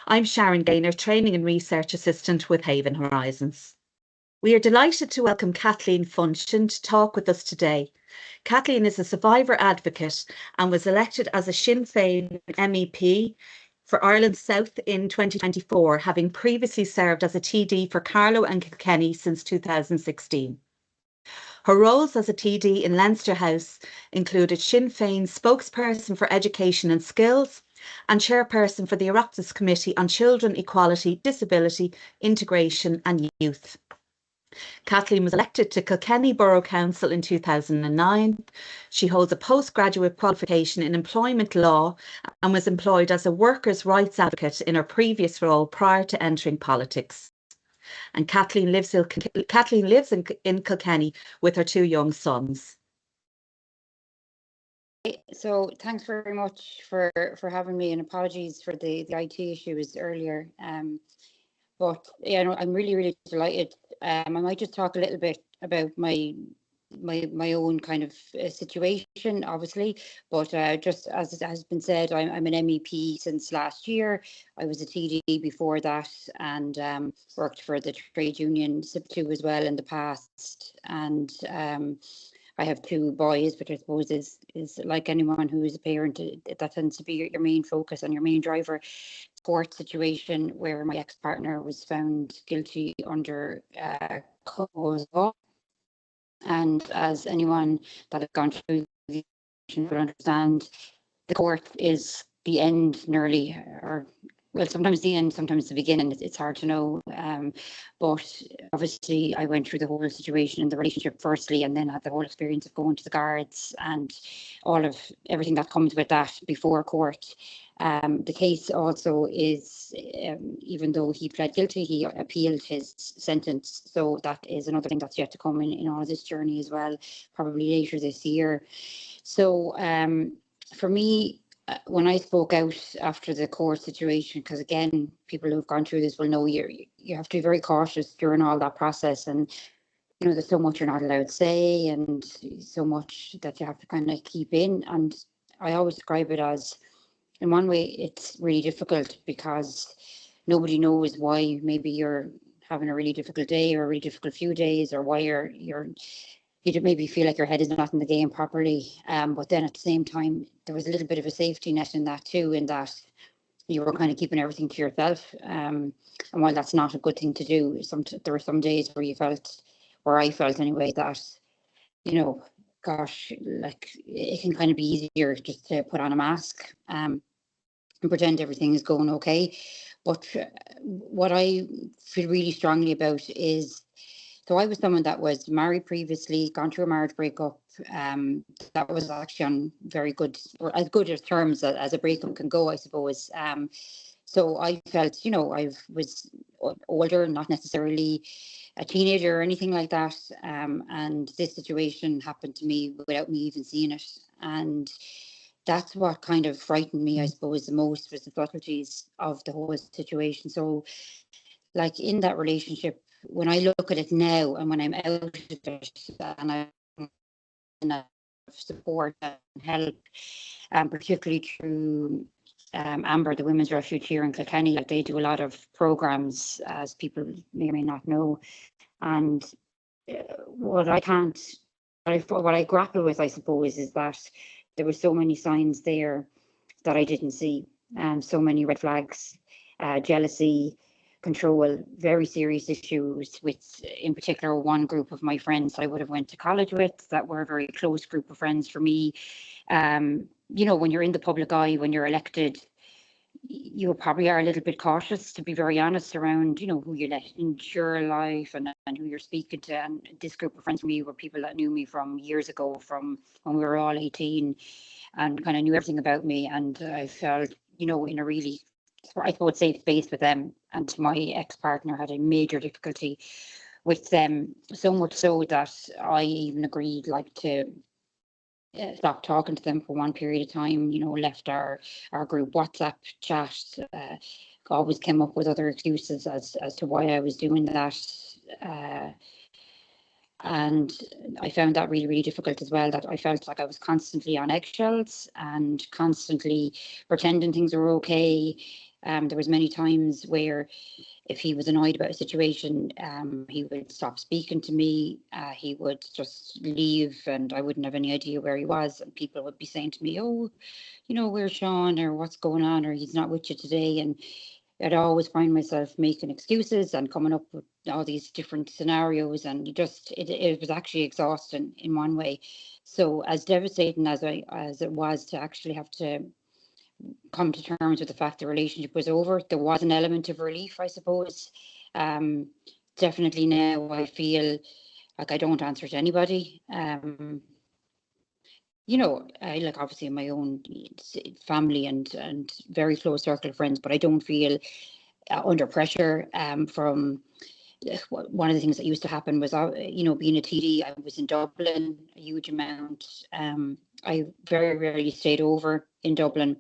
I'm Sharon Gaynor, Training and Research Assistant with Haven Horizons. We are delighted to welcome Kathleen Funchion to talk with us today. Kathleen is a survivor advocate and was elected as a Sinn Féin MEP for Ireland South in 2024, having previously served as a TD for Carlow and Kilkenny since 2016. Her roles as a TD in Leinster House included Sinn Féin spokesperson for Education and Skills and chairperson for the Oireachtas Committee on Children, Equality, Disability, Integration and Youth. Kathleen was elected to Kilkenny Borough Council in 2009. She holds a postgraduate qualification in employment law and was employed as a workers' rights advocate in her previous role prior to entering politics. And Kathleen lives in Kilkenny with her two young sons. So thanks very much for having me, and apologies for the IT issues earlier. But yeah, no, I'm really delighted. I might just talk a little bit about my own kind of situation, obviously, but just as it has been said, I'm an MEP since last year. I was a TD before that, and worked for the trade union SIP2 as well in the past, and I have two boys, which I suppose is like anyone who is a parent, that tends to be your main focus and your main driver. Court situation where my ex-partner was found guilty under law, and as anyone that has gone through the will understand, the court is the end nearly, or well, sometimes the end, sometimes the beginning. It's hard to know. But obviously I went through the whole situation in the relationship firstly, and then had the whole experience of going to the guards and all of everything that comes with that before court. The case also is, even though he pled guilty, he appealed his sentence. So that is another thing that's yet to come in all of this journey as well, probably later this year. So for me, when I spoke out after the court situation, because again, people who've gone through this will know you have to be very cautious during all that process, and you know there's so much you're not allowed to say, and so much that you have to kind of keep in. And I always describe it as, in one way, it's really difficult because nobody knows why maybe you're having a really difficult day or a really difficult few days, or why you maybe feel like your head is not in the game properly. But then at the same time, there was a little bit of a safety net in that too, in that you were kind of keeping everything to yourself. And while that's not a good thing to do, there were some days where I felt anyway, that, you know, gosh, like it can kind of be easier just to put on a mask and pretend everything is going okay. But what I feel really strongly about is, so I was someone that was married previously, gone through a marriage breakup. That was actually on very good, or as good as terms as a breakup can go, I suppose. So I felt, you know, I was older, not necessarily a teenager or anything like that. And this situation happened to me without me even seeing it. And that's what kind of frightened me, I suppose, the most, was the subtleties of the whole situation. So, like in that relationship, when I look at it now and when I'm out of it, and I'm in support and help, particularly through Amber, the Women's Refuge here in Kilkenny, like they do a lot of programs, as people may or may not know. And what I grapple with, I suppose, is that there were so many signs there that I didn't see, and so many red flags, jealousy, control, very serious issues with, in particular, one group of my friends I would have went to college with, that were a very close group of friends for me. You know, when you're in the public eye, when you're elected, you probably are a little bit cautious, to be very honest, around, you know, who you let into your life and who you're speaking to. And this group of friends for me were people that knew me from years ago, from when we were all 18, and kind of knew everything about me. And I felt, you know, in a really, I suppose, safe space with them. And my ex-partner had a major difficulty with them, so much so that I even agreed, like, to stopped talking to them for one period of time, you know, left our group WhatsApp chat, always came up with other excuses as to why I was doing that. And I found that really difficult as well, that I felt like I was constantly on eggshells and constantly pretending things were okay. There was many times where if he was annoyed about a situation, he would stop speaking to me. He would just leave, and I wouldn't have any idea where he was. And people would be saying to me, "Oh, where's Sean, or what's going on, or he's not with you today." And I'd always find myself making excuses and coming up with all these different scenarios, and it was actually exhausting in one way. So as devastating as it was to actually have to come to terms with the fact the relationship was over, there was an element of relief, I suppose. Definitely now I feel like I don't answer to anybody. I like obviously my own family and very close circle of friends, but I don't feel under pressure from one of the things that used to happen was, being a TD, I was in Dublin a huge amount. I very rarely stayed over in Dublin.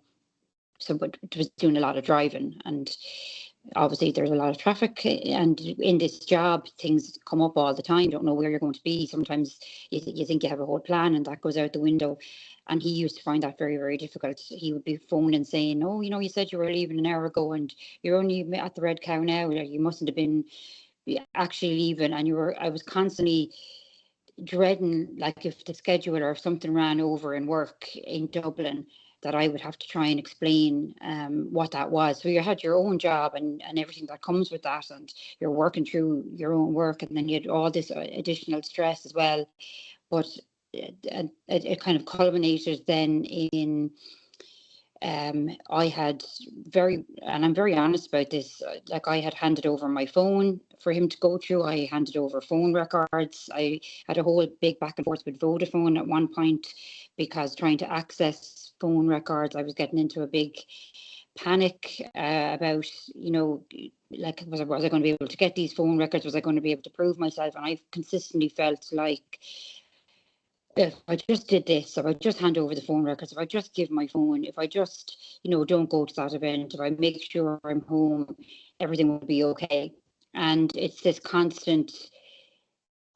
So, but it was doing a lot of driving, and obviously there's a lot of traffic, and in this job things come up all the time. You don't know where you're going to be. Sometimes you think you have a whole plan and that goes out the window. And he used to find that very, very difficult. He would be phoning saying, "Oh, you said you were leaving an hour ago and you're only at the Red Cow now. You mustn't have been actually leaving." And I was constantly dreading, like, if the schedule or if something ran over in work in Dublin, that I would have to try and explain what that was. So you had your own job and everything that comes with that, and you're working through your own work, and then you had all this additional stress as well. But it kind of culminated then in I had and I'm very honest about this, like I had handed over my phone for him to go through. I handed over phone records. I had a whole big back and forth with Vodafone at one point, because trying to access phone records, I was getting into a big panic about, like, was I going to be able to get these phone records? Was I going to be able to prove myself? And I've consistently felt like, if I just did this, if I just hand over the phone records, if I just give my phone, if I just, don't go to that event, if I make sure I'm home, everything will be okay. And it's this constant,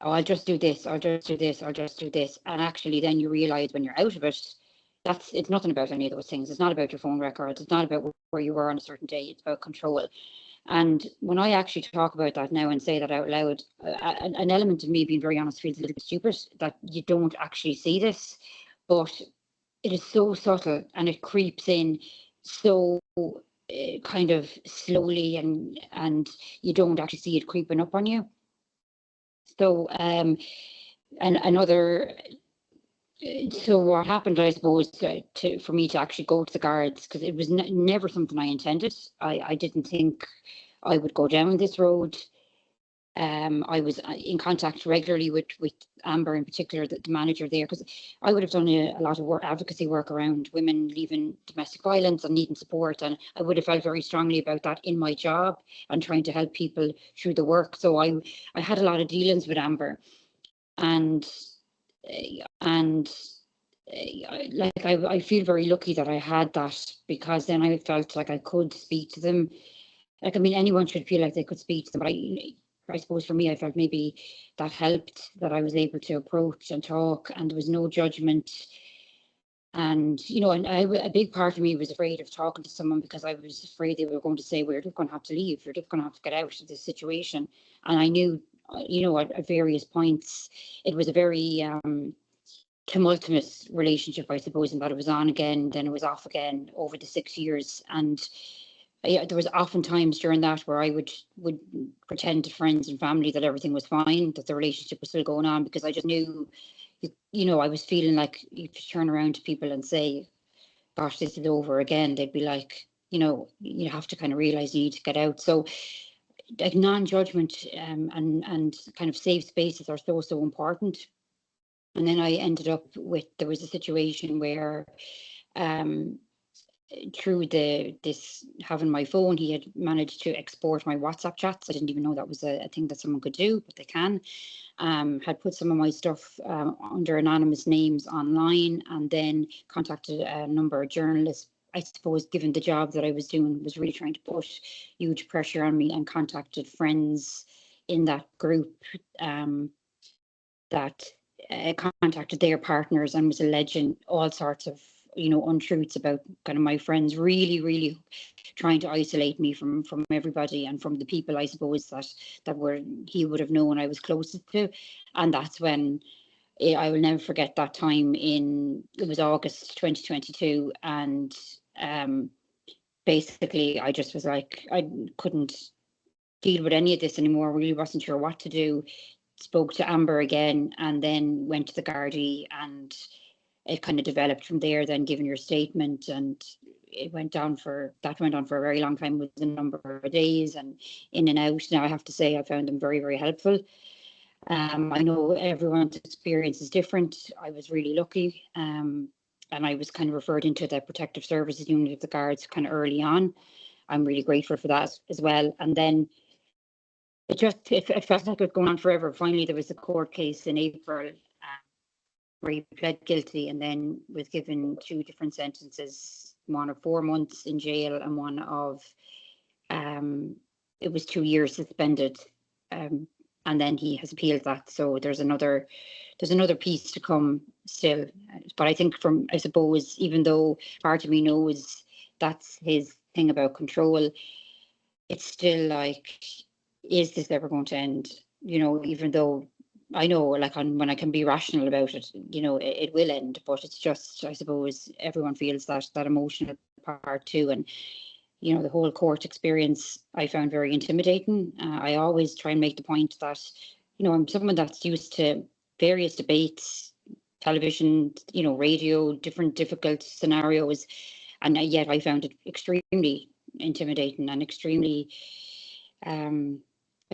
"Oh, I'll just do this, I'll just do this, I'll just do this." And actually then you realize when you're out of it, it's nothing about any of those things. It's not about your phone records. It's not about where you were on a certain day. It's about control. And when I actually talk about that now and say that out loud, an element of me, being very honest, feels a little bit stupid that you don't actually see this, but it is so subtle and it creeps in so kind of slowly, and you don't actually see it creeping up on you. So and another. So what happened, I suppose, for me to actually go to the guards, because it was never something I intended. I didn't think I would go down this road. I was in contact regularly with Amber, in particular, the manager there, because I would have done a lot of advocacy work around women leaving domestic violence and needing support, and I would have felt very strongly about that in my job and trying to help people through the work. So I had a lot of dealings with Amber, and like I feel very lucky that I had that, because then I felt like I could speak to them. Like, I mean, anyone should feel like they could speak to them, but I suppose for me, I felt maybe that helped, that I was able to approach and talk, and there was no judgment. And and a big part of me was afraid of talking to someone, because I was afraid they were going to say, "Well, you're just going to have to leave, you're just going to have to get out of this situation." And I knew, at various points, it was a very tumultuous relationship, I suppose, and that it was on again, then it was off again over the 6 years. And there was often times during that where I would pretend to friends and family that everything was fine, that the relationship was still going on, because I just knew, I was feeling like if you turn around to people and say, "Gosh, this is over again," they'd be like, you have to kind of realize you need to get out. So like non-judgment and kind of safe spaces are so important. And then I ended up with, there was a situation where through this having my phone, he had managed to export my WhatsApp chats. I didn't even know that was a thing that someone could do, but they can. Had put some of my stuff under anonymous names online, and then contacted a number of journalists. I suppose, given the job that I was doing, was really trying to put huge pressure on me, and contacted friends in that group that contacted their partners, and was alleging all sorts of untruths about kind of my friends, really trying to isolate me from everybody and from the people, I suppose, that he would have known I was closest to. And that's when I will never forget that time it was August 2022, and basically I just was like, I couldn't deal with any of this anymore, really wasn't sure what to do. Spoke to Amber again, and then went to the Gardaí, and it kind of developed from there, then given your statement, and it went on for a very long time, with a number of days and in and out. Now I have to say I found them very, very helpful. I know everyone's experience is different. I was really lucky, and I was kind of referred into the protective services unit of the Guards kind of early on. I'm really grateful for that as well. And then it felt like it was going on forever. Finally, there was a court case in April where he pled guilty and then was given 2 different sentences, one of 4 months in jail and one of it was 2 years suspended. And then he has appealed that, so there's another piece to come still. But I think I suppose, even though part of me knows that's his thing about control, it's still like, is this ever going to end? You know, even though I know, like, when I can be rational about it, you know, it will end. But it's just, I suppose, everyone feels that emotional part too. And you know, the whole court experience I found very intimidating. I always try and make the point that, you know, I'm someone that's used to various debates, television, you know, radio, different difficult scenarios, and yet I found it extremely intimidating and extremely, I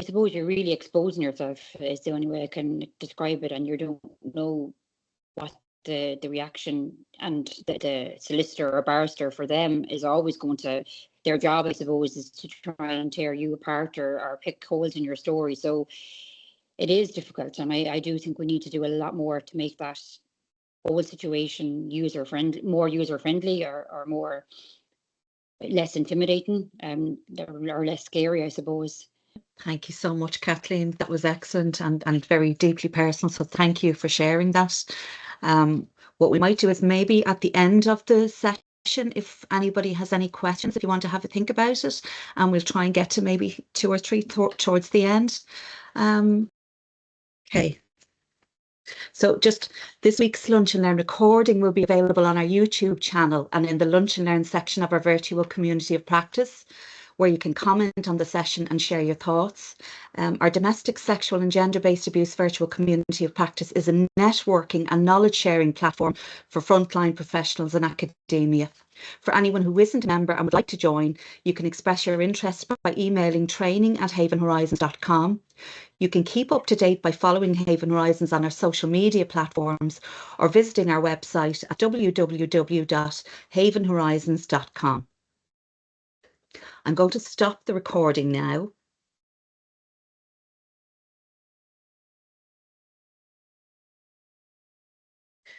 suppose you're really exposing yourself, is the only way I can describe it, and you don't know what the reaction, and the solicitor or barrister for them is always going to, their job, I suppose, is to try and tear you apart or pick holes in your story. So it is difficult, and I do think we need to do a lot more to make that whole situation more user friendly, or more less intimidating, or less scary, I suppose. Thank you so much, Kathleen. That was excellent and very deeply personal. So thank you for sharing that. What we might do is maybe at the end of the session, if anybody has any questions, if you want to have a think about it, and we'll try and get to maybe 2 or 3 towards the end. Okay. So just this week's Lunch and Learn recording will be available on our YouTube channel and in the Lunch and Learn section of our virtual community of practice, where you can comment on the session and share your thoughts. Our domestic, sexual and gender-based abuse virtual community of practice is a networking and knowledge sharing platform for frontline professionals in academia. For anyone who isn't a member and would like to join, you can express your interest by emailing training@havenhorizons.com. You can keep up to date by following Haven Horizons on our social media platforms or visiting our website at www.havenhorizons.com. I'm going to stop the recording now.